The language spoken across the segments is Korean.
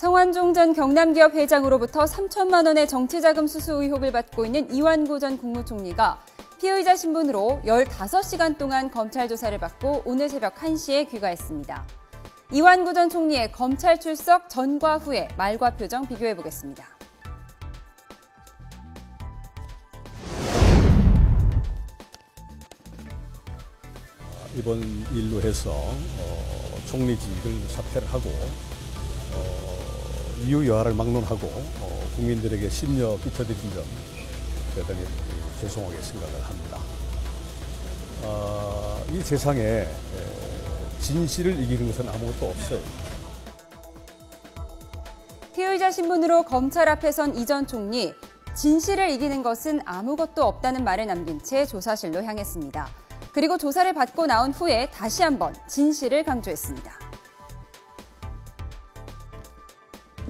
성완종 전 경남기업 회장으로부터 3천만 원의 정치자금 수수 의혹을 받고 있는 이완구 전 국무총리가 피의자 신분으로 15시간 동안 검찰 조사를 받고 오늘 새벽 1시에 귀가했습니다. 이완구 전 총리의 검찰 출석 전과 후의 말과 표정 비교해보겠습니다. 이번 일로 해서 총리직을 사퇴를 하고 이유 여하를 막론하고 국민들에게 심려 끼쳐드린 점 대단히 죄송하게 생각을 합니다. 이 세상에 진실을 이기는 것은 아무것도 없어요. 피의자 신분으로 검찰 앞에 선 이 전 총리, 진실을 이기는 것은 아무것도 없다는 말을 남긴 채 조사실로 향했습니다. 그리고 조사를 받고 나온 후에 다시 한번 진실을 강조했습니다.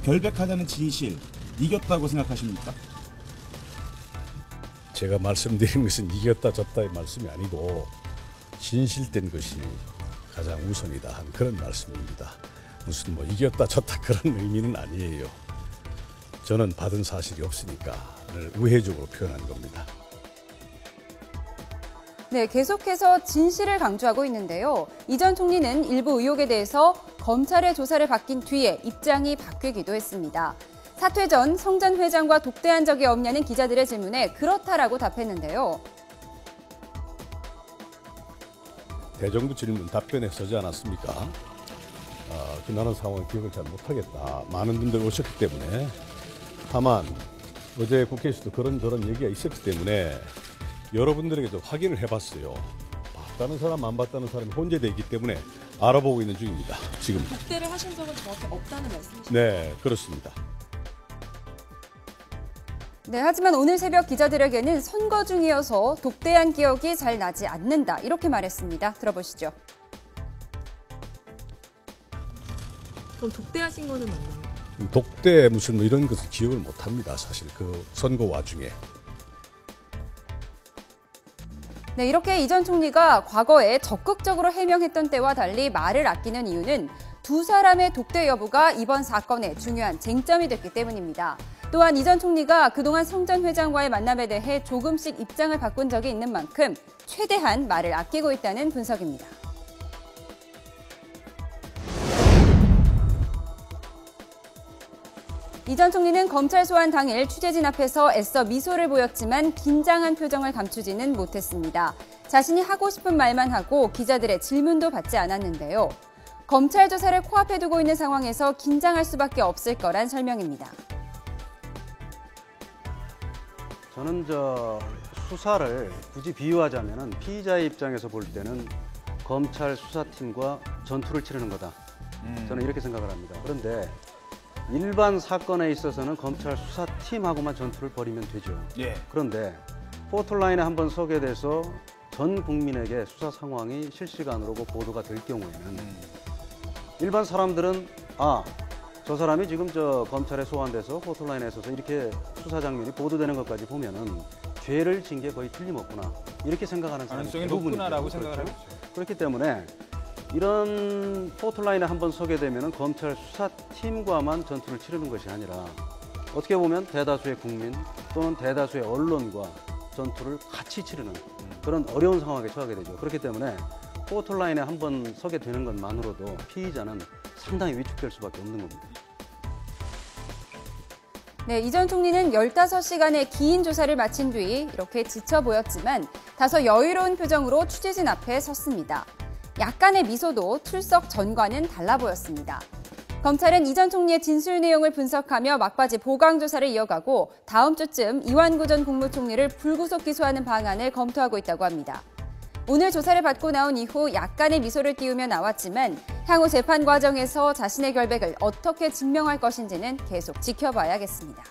결백하다는 진실, 이겼다고 생각하십니까? 제가 말씀드린 것은 이겼다 졌다의 말씀이 아니고 진실된 것이 가장 우선이다 한 그런 말씀입니다. 무슨 이겼다 졌다 그런 의미는 아니에요. 저는 받은 사실이 없으니까 우회적으로 표현한 겁니다. 네, 계속해서 진실을 강조하고 있는데요. 이 전 총리는 일부 의혹에 대해서 검찰의 조사를 받긴 뒤에 입장이 바뀌기도 했습니다. 사퇴 전 성 전 회장과 독대한 적이 없냐는 기자들의 질문에 그렇다라고 답했는데요. 대정부 질문 답변에 쓰지 않았습니까? 지나는 상황을 기억을 잘 못하겠다. 많은 분들 오셨기 때문에. 다만 어제 국회에서도 그런저런 얘기가 있었기 때문에 여러분들에게도 확인을 해봤어요. 봤다는 사람, 안 봤다는 사람이 혼재되어 있기 때문에 알아보고 있는 중입니다. 지금. 독대를 하신 적은 정확히 없다는 말씀이시죠? 네, 그렇습니다. 네, 하지만 오늘 새벽 기자들에게는 선거 중이어서 독대한 기억이 잘 나지 않는다. 이렇게 말했습니다. 들어보시죠. 그럼 독대하신 거는 맞나요? 독대 무슨 이런 것을 기억을 못합니다. 사실 그 선거 와중에. 네, 이렇게 이 전 총리가 과거에 적극적으로 해명했던 때와 달리 말을 아끼는 이유는 두 사람의 독대 여부가 이번 사건의 중요한 쟁점이 됐기 때문입니다. 또한 이 전 총리가 그동안 성 전 회장과의 만남에 대해 조금씩 입장을 바꾼 적이 있는 만큼 최대한 말을 아끼고 있다는 분석입니다. 이 전 총리는 검찰 소환 당일 취재진 앞에서 애써 미소를 보였지만 긴장한 표정을 감추지는 못했습니다. 자신이 하고 싶은 말만 하고 기자들의 질문도 받지 않았는데요. 검찰 조사를 코앞에 두고 있는 상황에서 긴장할 수밖에 없을 거란 설명입니다. 저는 수사를 굳이 비유하자면 피의자의 입장에서 볼 때는 검찰 수사팀과 전투를 치르는 거다. 저는 이렇게 생각을 합니다. 그런데 일반 사건에 있어서는 검찰 수사팀하고만 전투를 벌이면 되죠. 예. 그런데 포털라인에 한번 서게 돼서 전 국민에게 수사 상황이 실시간으로 보도가 될 경우에는 일반 사람들은 저 사람이 지금 검찰에 소환돼서 포털라인에 서서 이렇게 수사 장면이 보도되는 것까지 보면은 죄를 진 게 거의 틀림없구나 이렇게 생각하는 사람이 가능성이 대부분이죠. 높구나라고 생각을 하죠. 그렇기 때문에 이런 포털라인에 한번 서게 되면 검찰 수사팀과만 전투를 치르는 것이 아니라 어떻게 보면 대다수의 국민 또는 대다수의 언론과 전투를 같이 치르는 그런 어려운 상황에 처하게 되죠. 그렇기 때문에 포털라인에 한번 서게 되는 것만으로도 피의자는 상당히 위축될 수밖에 없는 겁니다. 네, 이 전 총리는 15시간의 긴 조사를 마친 뒤 이렇게 지쳐 보였지만 다소 여유로운 표정으로 취재진 앞에 섰습니다. 약간의 미소도 출석 전과는 달라 보였습니다. 검찰은 이 전 총리의 진술 내용을 분석하며 막바지 보강 조사를 이어가고 다음 주쯤 이완구 전 국무총리를 불구속 기소하는 방안을 검토하고 있다고 합니다. 오늘 조사를 받고 나온 이후 약간의 미소를 띄우며 나왔지만 향후 재판 과정에서 자신의 결백을 어떻게 증명할 것인지는 계속 지켜봐야겠습니다.